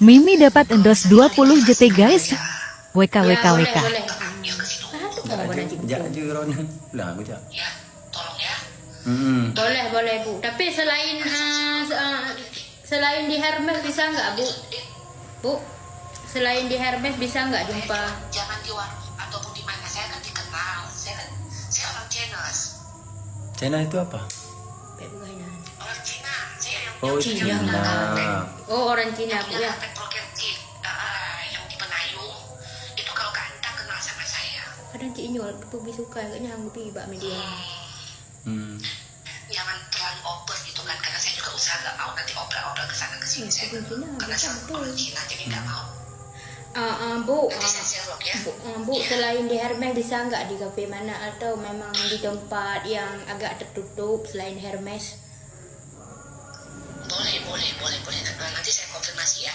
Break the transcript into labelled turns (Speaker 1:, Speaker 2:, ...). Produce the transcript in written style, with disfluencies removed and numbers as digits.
Speaker 1: Mimi dapat endorse 20 JT guys. WK WK WK.
Speaker 2: Boleh.
Speaker 3: Lah aku cak.
Speaker 4: Ya, tolong ya.
Speaker 2: Boleh Bu. Tapi selain di Hermes bisa nggak Bu? Bu, selain di Hermes bisa nggak jumpa?
Speaker 4: Jangan di warung ataupun di mana, saya kan dikenal. Saya orang Chinese.
Speaker 3: China itu apa?
Speaker 4: Orang Cina. Saya yang
Speaker 3: Oh,
Speaker 2: Cina.
Speaker 3: Cina.
Speaker 2: Oh, orang Cina Bu ya.
Speaker 4: karpet prokerti yang di Penayung. Itu kalau Kak Anta kenal sama saya.
Speaker 2: Kadang Cik Inyol lebih suka kayaknya aku pergi bak media.
Speaker 4: Jangan terlalu opus gitu kan, karena saya juga usaha nggak mau nanti obrol-obrol ke sana ke sini. Saya karena saya orang Cina jadi nggak mau.
Speaker 2: Bu,
Speaker 4: Nanti saya share vlog ya.
Speaker 2: Bu, selain di Hermes bisa nggak di kafe mana atau memang di tempat yang agak tertutup selain Hermes?
Speaker 4: Boleh. Nanti saya konfirmasi ya.